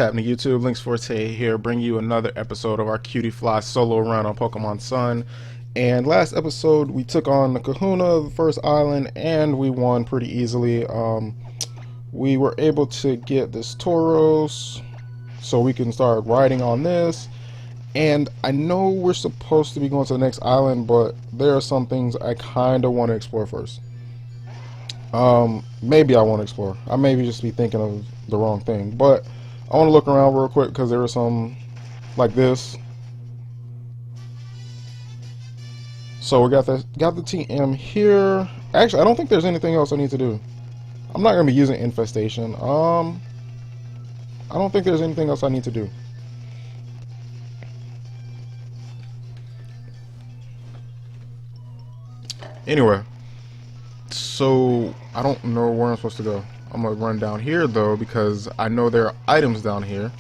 happening, YouTube? Links Forte here, bringing you another episode of our Cutie Fly solo run on Pokemon Sun. And last episode, we took on the Kahuna, the first island, and we won pretty easily. We were able to get this Tauros, so we can start riding on this. And I know we're supposed to be going to the next island, but there are some things I kind of want to explore first. Maybe I want to explore. I maybe just be thinking of the wrong thing, but I want to look around real quick because there was some like this. So we got the TM here. Actually, I don't think there's anything else I need to do. I'm not gonna be using infestation. I don't think there's anything else I need to do. Anyway, so I don't know where I'm supposed to go. I'm gonna run down here though because I know there are items down here.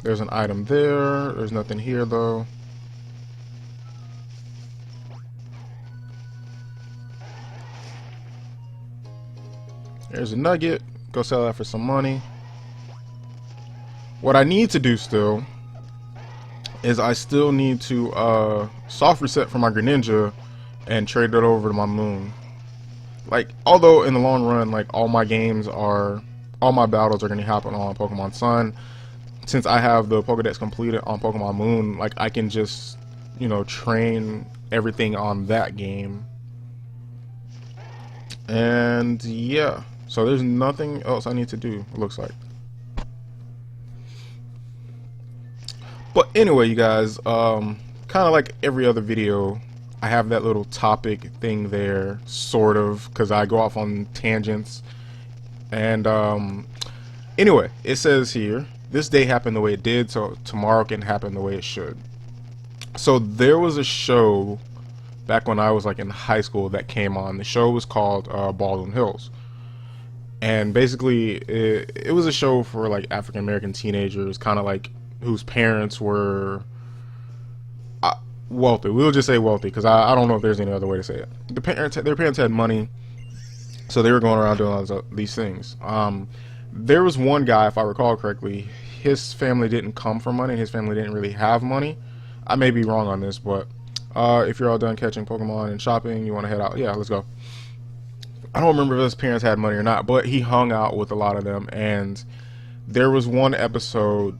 There's an item there. There's nothing here though. There's a nugget. Go sell that for some money. What I need to do still is I still need to soft reset for my Greninja and trade it over to my Moon. Like, although in the long run, like all my battles are gonna happen on Pokemon Sun. Since I have the Pokedex completed on Pokemon Moon, like I can just, you know, train everything on that game. And yeah, so there's nothing else I need to do, it looks like. But anyway, you guys, kind of like every other video, I have that little topic thing there, sort of, because I go off on tangents. And anyway, it says here, this day happened the way it did, so tomorrow can happen the way it should. So there was a show back when I was like in high school that came on. The show was called Baldwin Hills. And basically, it was a show for like African American teenagers, kind of like whose parents were wealthy. We'll just say wealthy because I don't know if there's any other way to say it. Their parents had money, so they were going around doing all these things. There was one guy, if I recall correctly, his family didn't come from money. His family didn't really have money. I may be wrong on this, but if you're all done catching Pokemon and shopping, you want to head out. Yeah, let's go. I don't remember if his parents had money or not, but he hung out with a lot of them, and there was one episode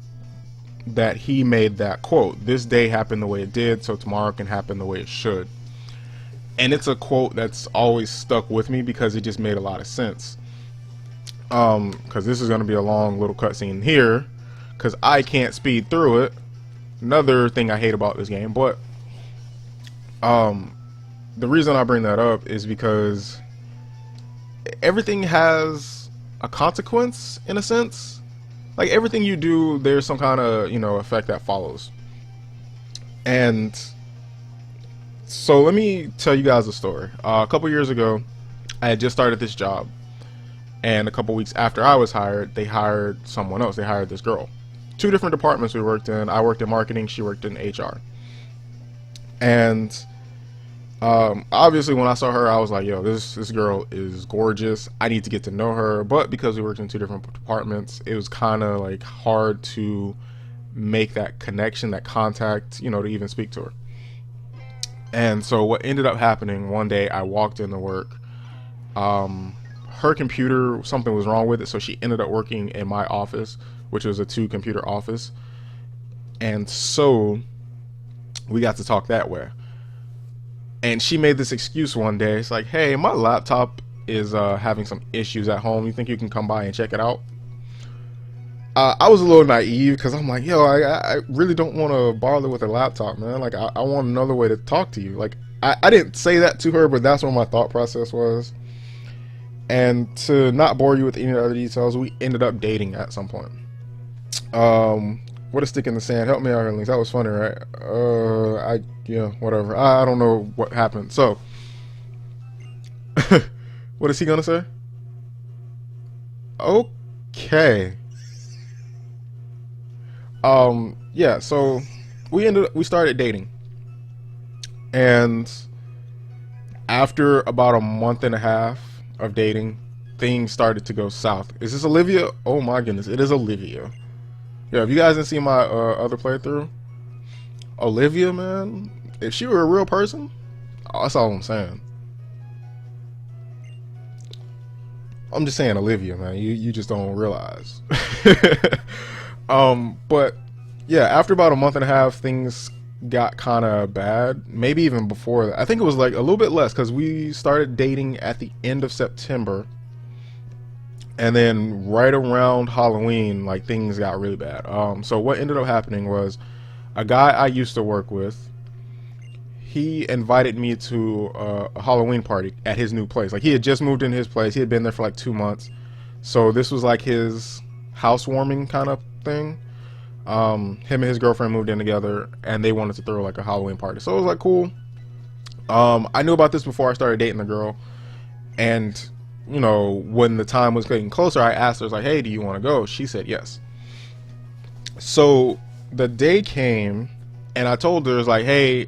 that he made that quote, "This day happened the way it did, so tomorrow can happen the way it should." And it's a quote that's always stuck with me because it just made a lot of sense. Because this is going to be a long little cutscene here, because I can't speed through it. Another thing I hate about this game, but the reason I bring that up is because everything has a consequence in a sense. Like everything you do, there's some kind of, you know, effect that follows. And so let me tell you guys a story. A couple years ago, I had just started this job, and a couple weeks after I was hired, they hired someone else. They hired this girl. Two different departments we worked in. I worked in marketing, she worked in HR. And obviously when I saw her, I was like, yo, this girl is gorgeous. I need to get to know her. But because we worked in two different departments, it was kind of like hard to make that connection, that contact, you know, to even speak to her. And so what ended up happening, one day I walked into work. Her computer, something was wrong with it, so she ended up working in my office, which was a 2-computer office. And so we got to talk that way. And she made this excuse one day. It's like, hey, my laptop is having some issues at home. You think you can come by and check it out? I was a little naive because I'm like, yo, I really don't want to bother with a laptop, man. Like, I want another way to talk to you. Like, I didn't say that to her, but that's what my thought process was. And to not bore you with any other details, we ended up dating at some point. What a stick in the sand. Help me out here, Links. That was funny, right? Yeah, whatever. I don't know what happened. So, what is he gonna say? Okay. Yeah. So we started dating, and after about a month and a half of dating, things started to go south. Is this Olivia? Oh my goodness, it is Olivia. Yeah, if you guys didn't see my other playthrough, Olivia, man, if she were a real person, that's all I'm saying. I'm just saying, Olivia, man, you just don't realize. But yeah, after about a month and a half, things got kind of bad. Maybe even before that. I think it was like a little bit less, because we started dating at the end of September, and then right around Halloween, like, things got really bad. So what ended up happening was a guy I used to work with, he invited me to a Halloween party at his new place. Like, he had just moved into his place. He had been there for like 2 months. So this was like his housewarming kind of thing. Him and his girlfriend moved in together, and they wanted to throw like a Halloween party. So it was like, cool. I knew about this before I started dating the girl. And, you know, when the time was getting closer, I asked her, I was like, hey, do you want to go? She said yes. So the day came, and I told her, like, hey,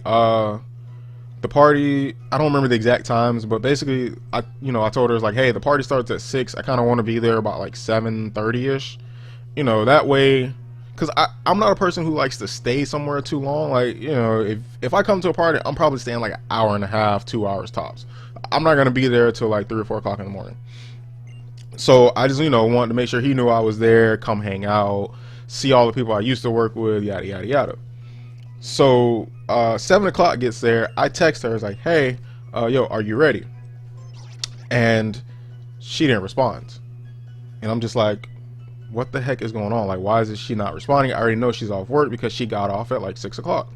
the party, I don't remember the exact times, but basically, I told her, like, hey, the party starts at 6. I kind of want to be there about like 7:30ish. You know, that way, because I'm not a person who likes to stay somewhere too long. Like, you know, if I come to a party, I'm probably staying like an hour and a half, 2 hours tops. I'm not going to be there till like 3 or 4 o'clock in the morning. So I just, wanted to make sure he knew I was there, come hang out, see all the people I used to work with, yada, yada, yada. So 7 o'clock gets there. I text her. I was like, hey, yo, are you ready? And she didn't respond. And I'm just like, what the heck is going on? Like, why is she not responding? I already know she's off work because she got off at like 6 o'clock.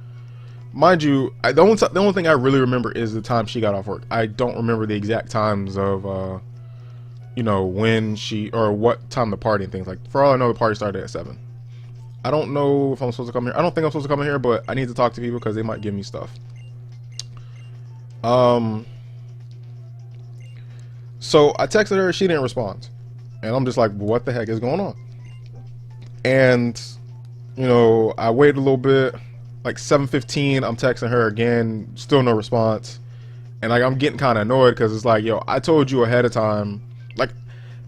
Mind you, the only thing I really remember is the time she got off work. I don't remember the exact times of, when she, or what time the party and things. Like, for all I know, the party started at 7. I don't know if I'm supposed to come here. I don't think I'm supposed to come in here, but I need to talk to people because they might give me stuff. So I texted her. She didn't respond. And I'm just like, what the heck is going on? And, I waited a little bit. Like 7:15, I'm texting her again. Still no response. And like, I'm getting kind of annoyed because it's like, yo, I told you ahead of time, like,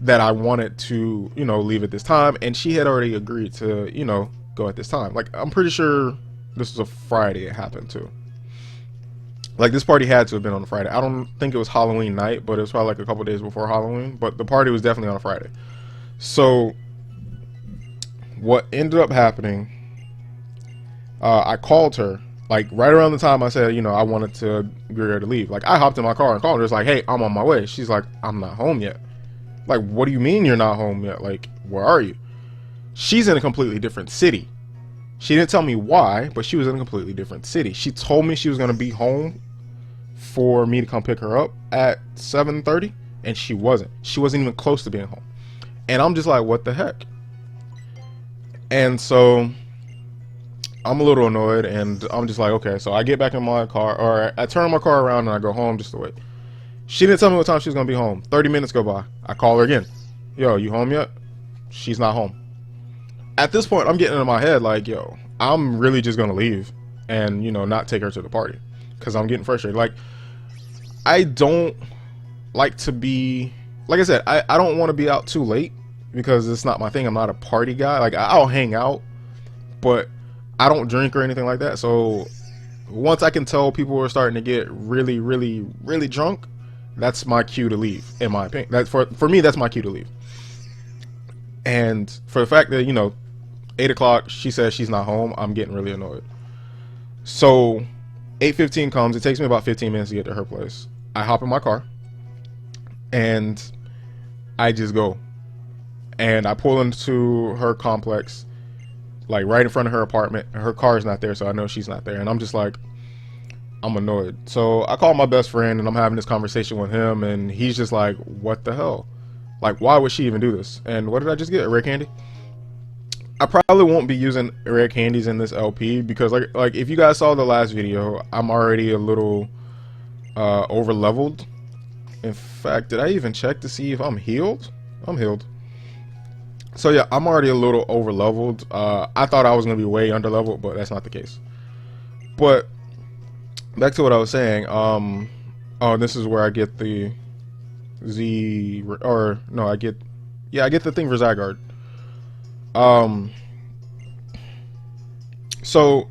that I wanted to, leave at this time, and she had already agreed to, go at this time. Like, I'm pretty sure this was a Friday it happened to. Like, this party had to have been on a Friday. I don't think it was Halloween night, but it was probably like a couple days before Halloween, but the party was definitely on a Friday. So what ended up happening, I called her, like, right around the time I said, I wanted to agree her to leave. Like, I hopped in my car and called her. It's like, hey, I'm on my way. She's like, I'm not home yet. Like, what do you mean you're not home yet? Like, where are you? She's in a completely different city. She didn't tell me why, but she was in a completely different city. She told me she was going to be home for me to come pick her up at 7:30, and she wasn't. She wasn't even close to being home. And I'm just like, what the heck? And so I'm a little annoyed, and I'm just like, okay. So I get back in my car, or I turn my car around and I go home just to wait. She didn't tell me what time she was going to be home. 30 minutes go by. I call her again. Yo, you home yet? She's not home. At this point, I'm getting in my head like, yo, I'm really just going to leave and, not take her to the party because I'm getting frustrated. Like, I don't like to be, like I said, I don't want to be out too late because it's not my thing. I'm not a party guy. Like, I'll hang out, but I don't drink or anything like that. So once I can tell people are starting to get really, really, really drunk, that's my cue to leave, in my opinion. That's for me, that's my cue to leave. And for the fact that, 8 o'clock, she says she's not home, I'm getting really annoyed. So 8:15 comes. It takes me about 15 minutes to get to her place. I hop in my car and I just go. And I pull into her complex, like right in front of her apartment. Her car's not there, so I know she's not there. And I'm just like, I'm annoyed. So I call my best friend and I'm having this conversation with him, and he's just like, what the hell? Like, why would she even do this? And what did I just get? A rare candy? I probably won't be using rare candies in this LP because like if you guys saw the last video, I'm already a little over leveled. In fact, did I even check to see if I'm healed? I'm healed. So yeah, I'm already a little over leveled. I thought I was gonna be way under leveled, but that's not the case. But back to what I was saying. Oh, this is where I get the Z, or no, I get, yeah, I get the thing for Zygarde. Um, so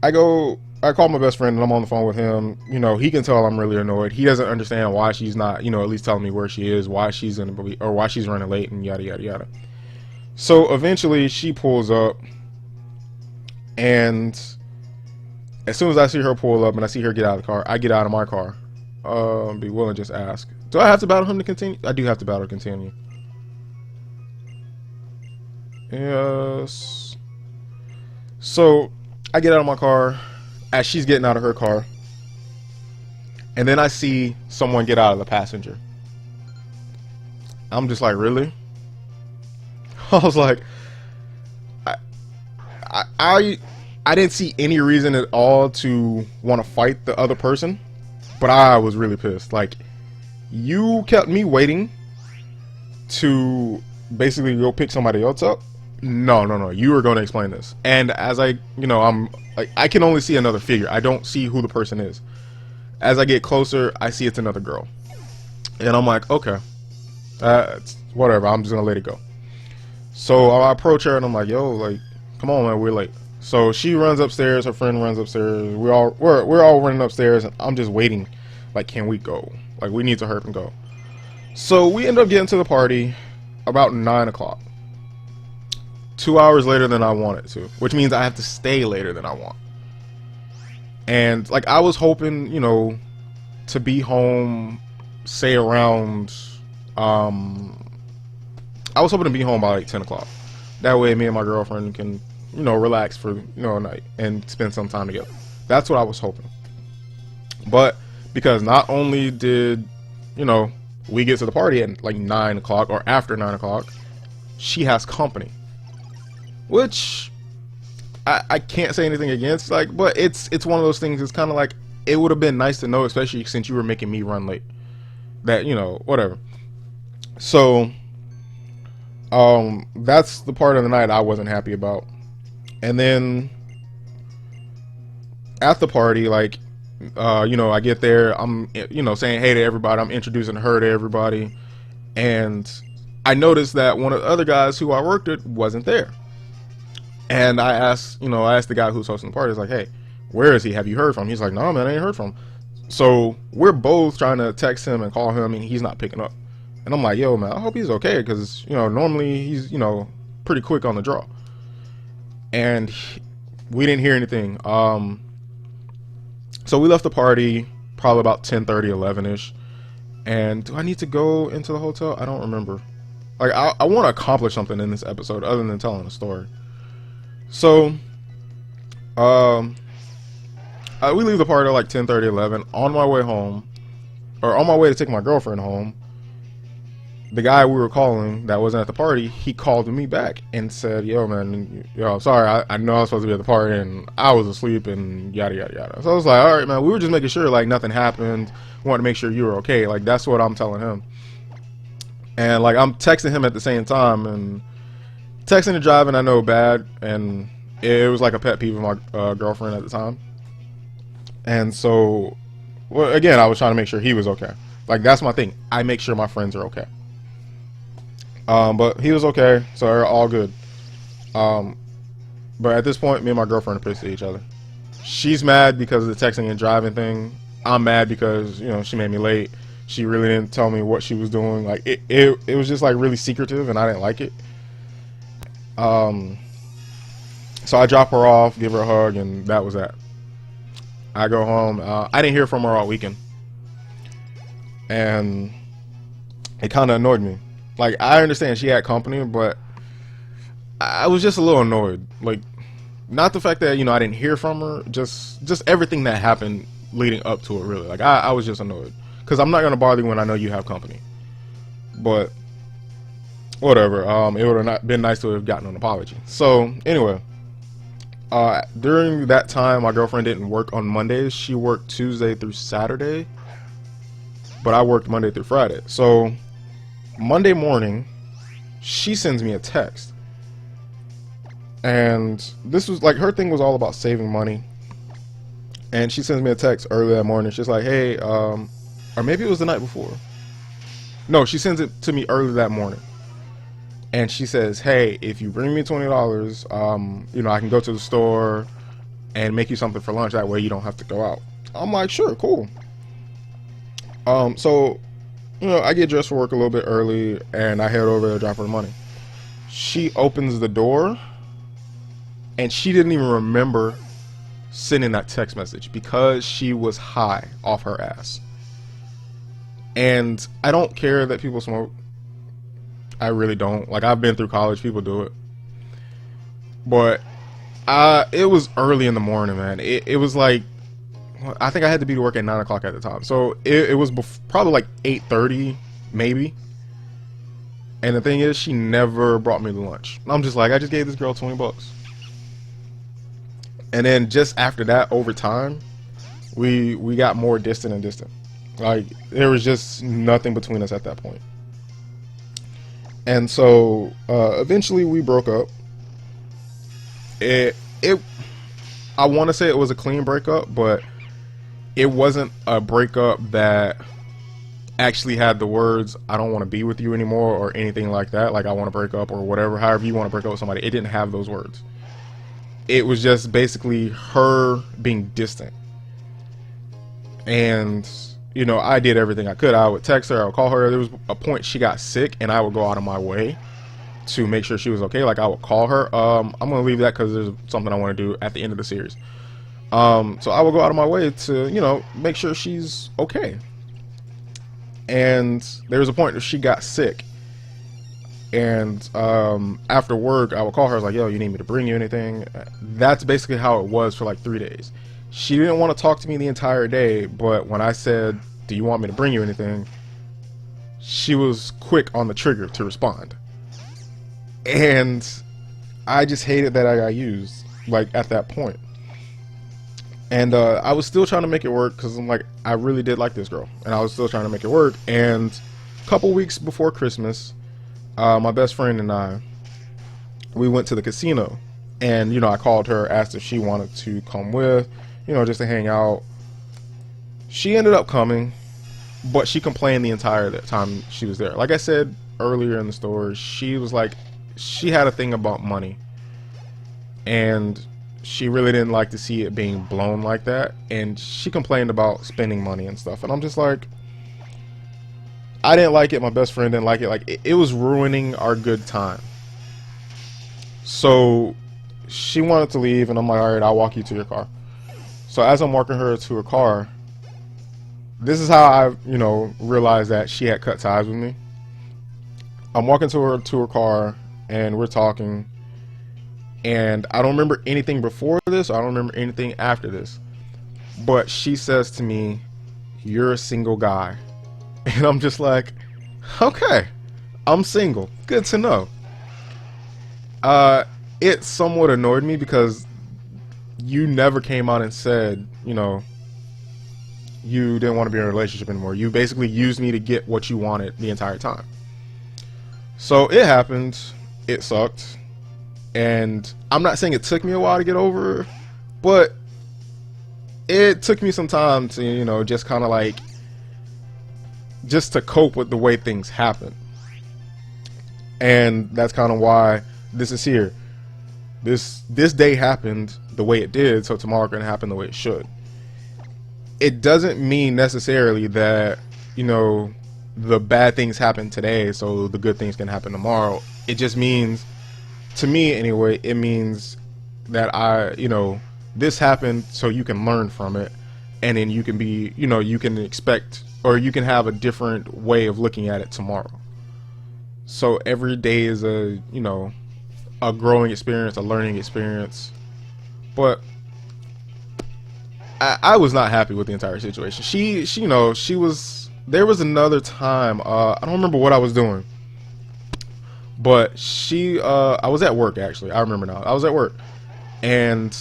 I call my best friend and I'm on the phone with him. You know, he can tell I'm really annoyed. He doesn't understand why she's not, you know, at least telling me where she is, why she's in the, or why she's running late and yada yada yada. So eventually she pulls up, and as soon as I see her pull up and I see her get out of the car, I get out of my car. Be willing to just ask, do I have to battle him to continue? I do have to battle to continue. Yes. So I get out of my car as she's getting out of her car, and then I see someone get out of the passenger. I'm just like, really? I was like, I didn't see any reason at all to want to fight the other person, but I was really pissed. Like, you kept me waiting to basically go pick somebody else up. No, you were going to explain this. And as I, you know, I can only see another figure. I don't see who the person is. As I get closer, I see it's another girl, and I'm like, okay, whatever. I'm just gonna let it go. So I approach her and I'm like, yo, like, come on, man, we're late. So she runs upstairs, her friend runs upstairs. We're all running upstairs, and I'm just waiting. Like, can we go? Like, we need to hurry and go. So we end up getting to the party about 9 o'clock. 2 hours later than I wanted to, which means I have to stay later than I want. And like, I was hoping, you know, to be home, say around, I was hoping to be home by like 10 o'clock. That way me and my girlfriend can, you know, relax for, you know, a night and spend some time together. That's what I was hoping. But because not only did, you know, we get to the party at like 9 o'clock or after 9 o'clock, she has company. Which I can't say anything against, like, but it's one of those things. It's kind of like, it would have been nice to know, especially since you were making me run late, that, you know, whatever. So that's the part of the night I wasn't happy about. And then at the party, like, you know, I get there, I'm, you know, saying hey to everybody, I'm introducing her to everybody, and I noticed that one of the other guys who I worked with wasn't there. And I asked the guy who's hosting the party, I was like, hey, where is he? Have you heard from him? He's like, no, man, I ain't heard from him. So we're both trying to text him and call him, and he's not picking up. And I'm like, yo, man, I hope he's okay, because, you know, normally he's, you know, pretty quick on the draw. And we didn't hear anything. So we left the party probably about 10:30, 11ish. And do I need to go into the hotel? I don't remember. Like, I want to accomplish something in this episode other than telling a story. So, we leave the party at like 10:30, 11. On my way home, or on my way to take my girlfriend home, the guy we were calling that wasn't at the party, he called me back and said, yo, man, yo, sorry, I know I was supposed to be at the party and I was asleep and yada, yada, yada. So I was like, all right, man, we were just making sure, like, nothing happened. We wanted to make sure you were okay. Like, that's what I'm telling him. And, like, I'm texting him at the same time, and texting and driving, I know, bad, and it was like a pet peeve of my girlfriend at the time. And so, well, again, I was trying to make sure he was okay. Like, that's my thing. I make sure my friends are okay. But he was okay, so they're all good. But at this point, me and my girlfriend are pissed at each other. She's mad because of the texting and driving thing. I'm mad because, you know, she made me late. She really didn't tell me what she was doing. Like, it was just like really secretive, and I didn't like it. So I drop her off, give her a hug, and that was that. I go home. I didn't hear from her all weekend, and it kind of annoyed me. Like, I understand she had company, but I was just a little annoyed. Like, not the fact that, you know, I didn't hear from her, just everything that happened leading up to it, really. Like, I was just annoyed. Because I'm not going to bother you when I know you have company. But, whatever. It would have not been nice to have gotten an apology. So, anyway. During that time, my girlfriend didn't work on Mondays. She worked Tuesday through Saturday. But I worked Monday through Friday. So, Monday morning, she sends me a text. And this was, like, her thing was all about saving money. And she sends me a text early that morning. She's like, hey, or maybe it was the night before. No, she sends it to me early that morning. And she says, "Hey, if you bring me $20, I can go to the store and make you something for lunch. That way you don't have to go out." I'm like, "Sure, cool." So, I get dressed for work a little bit early, and I head over to drop her the money. She opens the door, and she didn't even remember sending that text message because she was high off her ass. And I don't care that people smoke. I really don't. Like, I've been through college, people do it. But it was early in the morning, man. It was like, I think I had to be to work at 9 o'clock at the time. So it was probably like 8:30, maybe. And the thing is, she never brought me the lunch. I'm just like, I just gave this girl $20. And then just after that, over time, we got more distant and distant. Like, there was just nothing between us at that point. And so eventually we broke up. I want to say it was a clean breakup, but it wasn't a breakup that actually had the words "I don't want to be with you anymore" or anything like that. Like, "I want to break up" or whatever, however you want to break up with somebody. It didn't have those words. It was just basically her being distant. And I did everything I could. I would text her, I would call her. There was a point she got sick, and I would go out of my way to make sure she was okay. Like, I would call her. I'm gonna leave that because there's something I want to do at the end of the series. So I would go out of my way to make sure she's okay. And there was a point where she got sick, and after work I would call her. I was like, "Yo, you need me to bring you anything?" That's basically how it was for like 3 days. She didn't want to talk to me the entire day, but when I said, "Do you want me to bring you anything?" she was quick on the trigger to respond. And I just hated that I got used, like, at that point. And I was still trying to make it work because I'm like, I really did like this girl, and I was still trying to make it work. And a couple weeks before Christmas, my best friend and I, we went to the casino, and I called her, asked if she wanted to come with, just to hang out. She ended up coming, but she complained the entire time she was there. Like I said earlier in the story, she was like, she had a thing about money, and she really didn't like to see it being blown like that, and she complained about spending money and stuff. And I'm just like, I didn't like it, my best friend didn't like it. Like, it was ruining our good time. So she wanted to leave, and I'm like, all right, I'll walk you to your car. So as I'm walking her to her car, this is how I realized that she had cut ties with me. I'm walking to her car, and we're talking, and I don't remember anything before this, I don't remember anything after this, but she says to me, "You're a single guy." And I'm just like, okay, I'm single, good to know. It somewhat annoyed me because you never came out and said you didn't want to be in a relationship anymore. You basically used me to get what you wanted the entire time. So it happened. It sucked. And I'm not saying it took me a while to get over her, but it took me some time to, just kind of like, just to cope with the way things happen. And that's kind of why this is here. This day happened the way it did, so tomorrow can happen the way it should. It doesn't mean necessarily that, the bad things happen today, so the good things can happen tomorrow. It just means, to me anyway, it means that this happened so you can learn from it, and then you can be, you can expect, or you can have a different way of looking at it tomorrow. So every day is a growing experience, a learning experience. But I was not happy with the entire situation. She was. There was another time. I don't remember what I was doing, but I was at work actually. I remember now. I was at work, and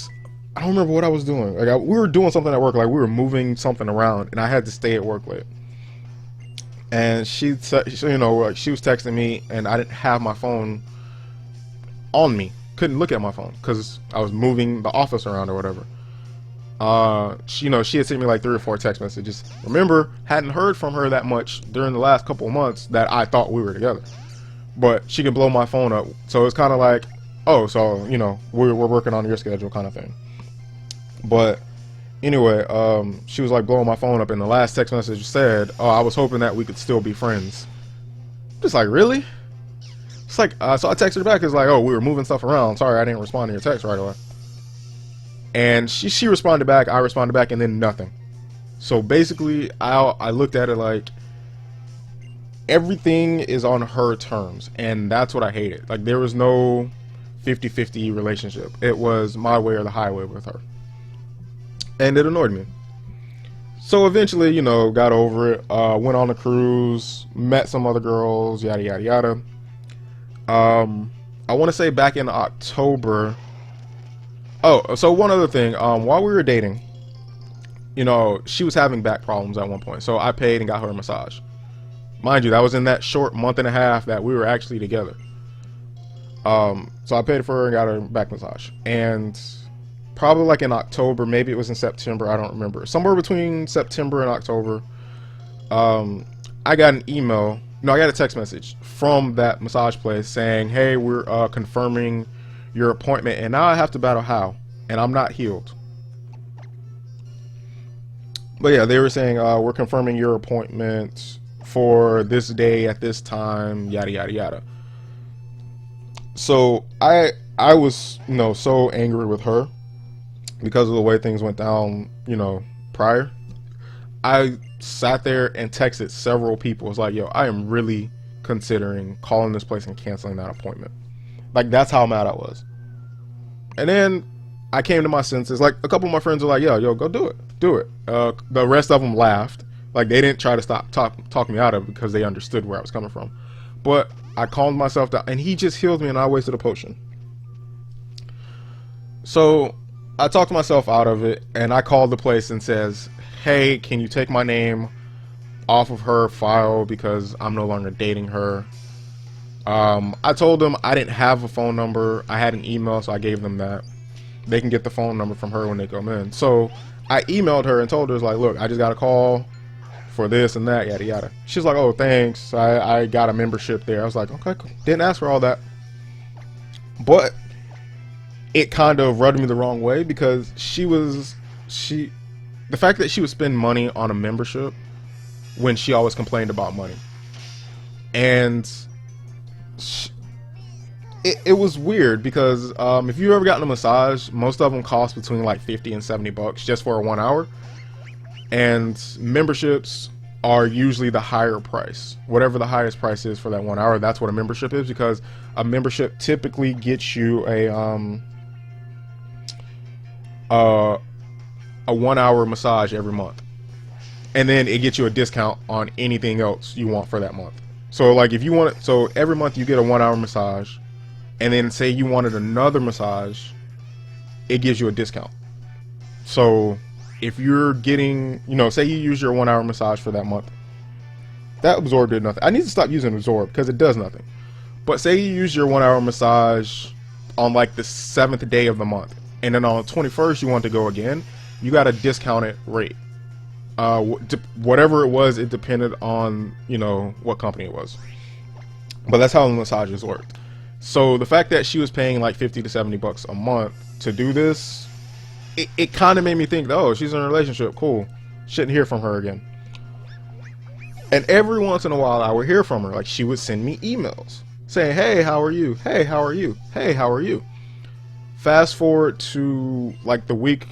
I don't remember what I was doing. Like, we were doing something at work. Like, we were moving something around, and I had to stay at work late. And she was texting me, and I didn't have my phone on me. Couldn't look at my phone because I was moving the office around or whatever. She had sent me like 3 or 4 text messages. Remember, hadn't heard from her that much during the last couple of months that I thought we were together. But she can blow my phone up, so it's kind of like, oh, so we're working on your schedule kind of thing. But anyway, she was like blowing my phone up, and the last text message said, "Oh, I was hoping that we could still be friends." Just like, really? It's like, so I texted her back. It's like, oh, we were moving stuff around. Sorry, I didn't respond to your text right away. And she responded back. I responded back, and then nothing. So basically, I looked at it like everything is on her terms, and that's what I hated. Like, there was no 50-50 relationship. It was my way or the highway with her, and it annoyed me. So eventually, got over it. Went on a cruise, met some other girls, yada yada yada. I want to say back in October. Oh, so one other thing. While we were dating, she was having back problems at one point, so I paid and got her a massage. Mind you, that was in that short month and a half that we were actually together. So I paid for her and got her back massage. And probably like in October, maybe it was in September, I don't remember. Somewhere between September and October, I got an email. No, I got a text message from that massage place saying, "Hey, we're confirming your appointment, and now I have to battle how, and I'm not healed." But yeah, they were saying, "We're confirming your appointment for this day at this time, yada yada yada." So I was so angry with her because of the way things went down prior. I sat there and texted several people. It's like, yo, I am really considering calling this place and canceling that appointment. Like, that's how mad I was. And then I came to my senses. Like, a couple of my friends were like, yo, go do it. The rest of them laughed. Like, they didn't try to talk me out of it because they understood where I was coming from. But I calmed myself down, and he just healed me, and I wasted a potion. So I talked myself out of it, and I called the place and says, "Hey, can you take my name off of her file because I'm no longer dating her?" I told them I didn't have a phone number. I had an email, so I gave them that. They can get the phone number from her when they come in. So I emailed her and told her, like, look, I just got a call for this and that, yada yada. She's like, "Oh, thanks. I got a membership there." I was like, okay, cool. Didn't ask for all that. But it kind of rubbed me the wrong way because the fact that she would spend money on a membership when she always complained about money. And it was weird because if you've ever gotten a massage, most of them cost between like $50 and $70 just for a 1 hour. And memberships are usually the higher price. Whatever the highest price is for that 1 hour, that's what a membership is, because a membership typically gets you a 1 hour massage every month. And then it gets you a discount on anything else you want for that month. So like if you want it, so every month you get a 1 hour massage, and then say you wanted another massage, it gives you a discount. So if you're getting, say you use your 1 hour massage for that month, that Absorb did nothing. I need to stop using Absorb because it does nothing. But say you use your 1 hour massage on like the 7th day of the month, and then on the 21st you want to go again, you got a discounted rate. Whatever it was, it depended on what company it was. But that's how the massages worked. So the fact that she was paying like $50 to $70 a month to do this, it kind of made me think, oh, she's in a relationship, cool, shouldn't hear from her again. And every once in a while I would hear from her. Like, she would send me emails saying, "Hey, how are you? Hey, how are you? Hey, how are you?" Fast forward to like the week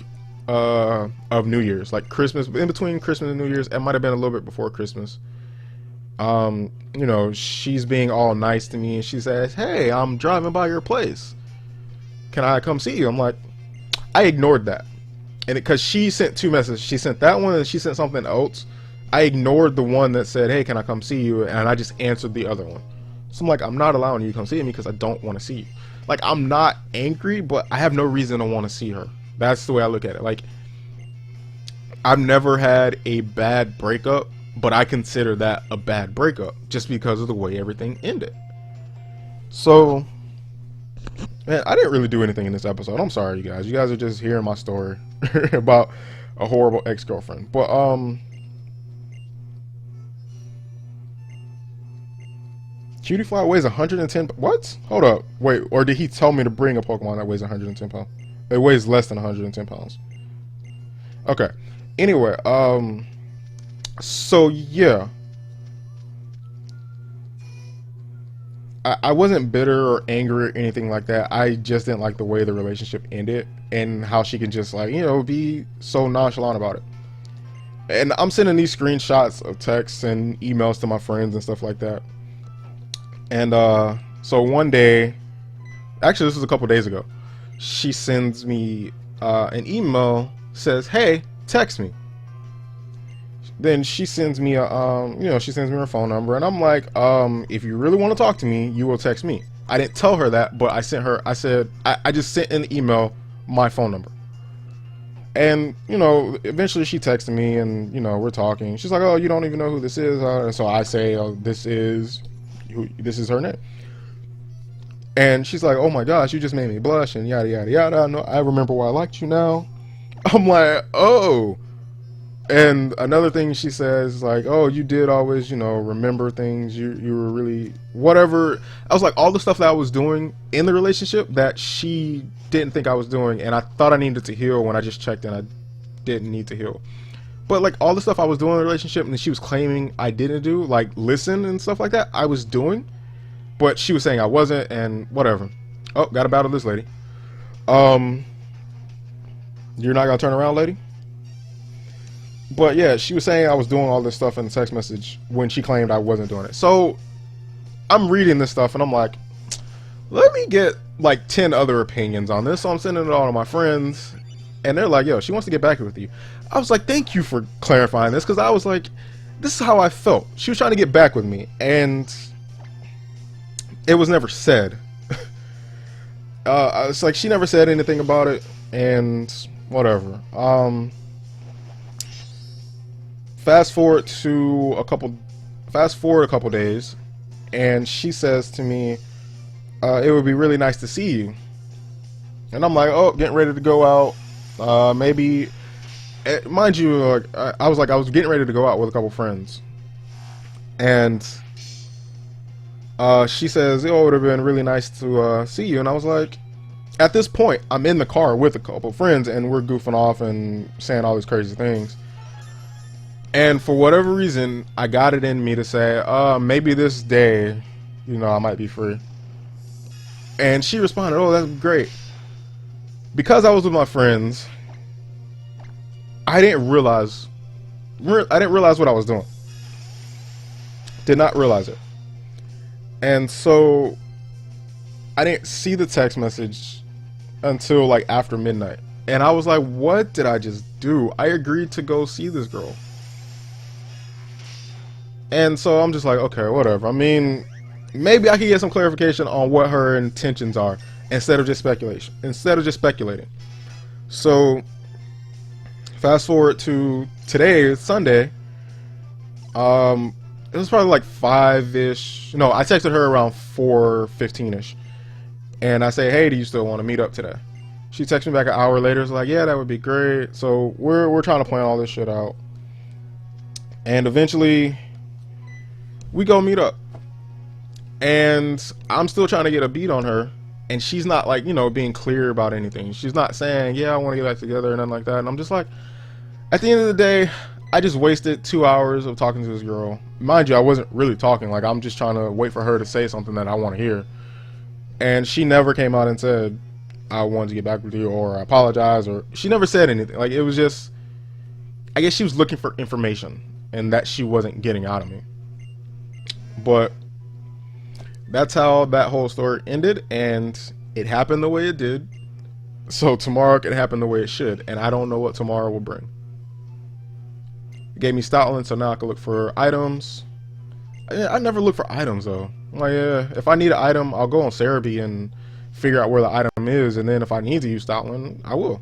of New Year's, like Christmas, in between Christmas and New Year's. It might have been a little bit before Christmas. She's being all nice to me, and she says, "Hey, I'm driving by your place. Can I come see you?" I'm like, I ignored that. And because she sent 2 messages, she sent that one and she sent something else. I ignored the one that said, "Hey, can I come see you?" And I just answered the other one. So I'm like, I'm not allowing you to come see me because I don't want to see you. Like, I'm not angry, but I have no reason to want to see her. That's the way I look at it. Like, I've never had a bad breakup, but I consider that a bad breakup just because of the way everything ended. So Man, I didn't really do anything in this episode. I'm sorry, you guys. You guys are just hearing my story about a horrible ex-girlfriend. But Cutie Fly weighs 110. What? Hold up. Wait, or did he tell me to bring a Pokemon that weighs 110 pounds? It weighs less than 110 pounds. Okay. Anyway, so yeah. I wasn't bitter or angry or anything like that. I just didn't like the way the relationship ended and how she can just like, be so nonchalant about it. And I'm sending these screenshots of texts and emails to my friends and stuff like that. And so one day, actually this was a couple days ago, she sends me an email, says, "Hey, text me." Then she sends me she sends me her phone number, and I'm like, if you really want to talk to me, you will text me. I didn't tell her that, but I said I just sent in the email my phone number. And eventually she texted me, and we're talking. She's like, "Oh, you don't even know who this is," and so I say, "Oh, this is her name." And she's like, "Oh my gosh, you just made me blush," and yada yada yada. No, I remember why I liked you now. I'm like, oh. And another thing she says, like, "Oh, you did always, remember things. You were really whatever." I was like, all the stuff that I was doing in the relationship that she didn't think I was doing, and I thought I needed to heal when I just checked and I didn't need to heal. But like all the stuff I was doing in the relationship and she was claiming I didn't do, like listen and stuff like that, I was doing, but she was saying I wasn't, and whatever. Oh, gotta battle this lady. You're not gonna turn around, lady? But yeah, she was saying I was doing all this stuff in the text message when she claimed I wasn't doing it. So I'm reading this stuff and I'm like, let me get like 10 other opinions on this. So I'm sending it all to my friends, and they're like, "Yo, she wants to get back with you." I was like, "Thank you for clarifying this," because I was like, this is how I felt. She was trying to get back with me, and it was never said. I was like, she never said anything about it, and whatever. Fast forward a couple days, and she says to me, "It would be really nice to see you." And I'm like, "Oh, getting ready to go out. Maybe." Mind you, I was getting ready to go out with a couple friends, and she says, "Oh, it would have been really nice to see you." And I was like, at this point, I'm in the car with a couple friends, and we're goofing off and saying all these crazy things. And for whatever reason, I got it in me to say, maybe this day, I might be free. And she responded, "Oh, that's great." Because I was with my friends, I didn't realize what I was doing. Did not realize it. And so I didn't see the text message until like after midnight. And I was like, what did I just do? I agreed to go see this girl. And so I'm just like, okay, whatever. I mean, maybe I could get some clarification on what her intentions are instead of just speculating. So fast forward to today, it's Sunday. It was probably like 5-ish. No, I texted her around 4:15-ish. And I say, "Hey, do you still want to meet up today?" She texted me back an hour later. It's like, "Yeah, that would be great." So we're trying to plan all this shit out. And eventually we go meet up. And I'm still trying to get a beat on her. And she's not like, being clear about anything. She's not saying, "Yeah, I want to get back together," and nothing like that. And I'm just like, at the end of the day, I just wasted 2 hours of talking to this girl. Mind you, I wasn't really talking. Like, I'm just trying to wait for her to say something that I want to hear. And she never came out and said, "I wanted to get back with you," or "I apologize," or she never said anything. Like, it was just, I guess she was looking for information and that she wasn't getting out of me. But that's how that whole story ended, and it happened the way it did. So tomorrow can happen the way it should, and I don't know what tomorrow will bring. It gave me Stoutland, so now I can look for items. I never look for items though. I'm like, yeah, if I need an item, I'll go on Cerebi and figure out where the item is, and then if I need to use Stoutland, I will.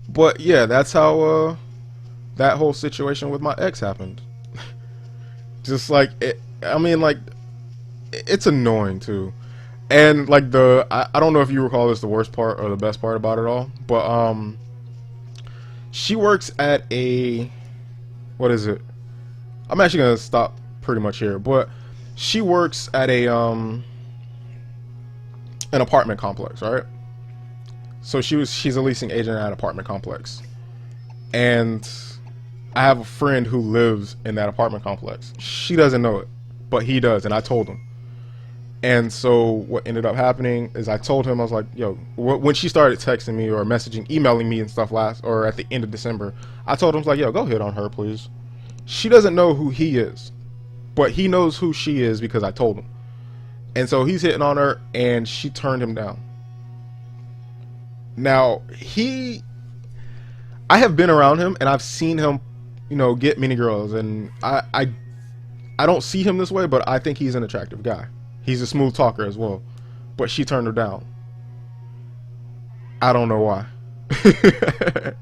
But yeah, that's how that whole situation with my ex happened. Just like it, I mean, like, it's annoying too. And like I don't know if you recall this the worst part or the best part about it all, but she works at a, what is it? I'm actually gonna stop pretty much here, but she works at a an apartment complex, right? So she's a leasing agent at an apartment complex, and I have a friend who lives in that apartment complex. She doesn't know it, but he does, and I told him. And so what ended up happening is I told him, I was like, yo, when she started texting me or messaging, emailing me and stuff at the end of December, I told him, I was like, yo, go hit on her, please. She doesn't know who he is, but he knows who she is because I told him. And so he's hitting on her, and she turned him down. Now, I have been around him, and I've seen him, get many girls, and I don't see him this way, but I think he's an attractive guy. He's a smooth talker as well, but she turned her down. I don't know why.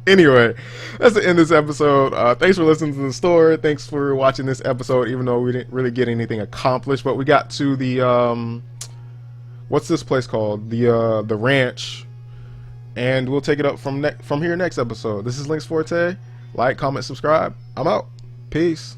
Anyway, that's the end of this episode. Thanks for listening to the story. Thanks for watching this episode, even though we didn't really get anything accomplished, but we got to the what's this place called? The ranch, and we'll take it up from here next episode. This is Links Forte. Like, comment, subscribe. I'm out. Peace.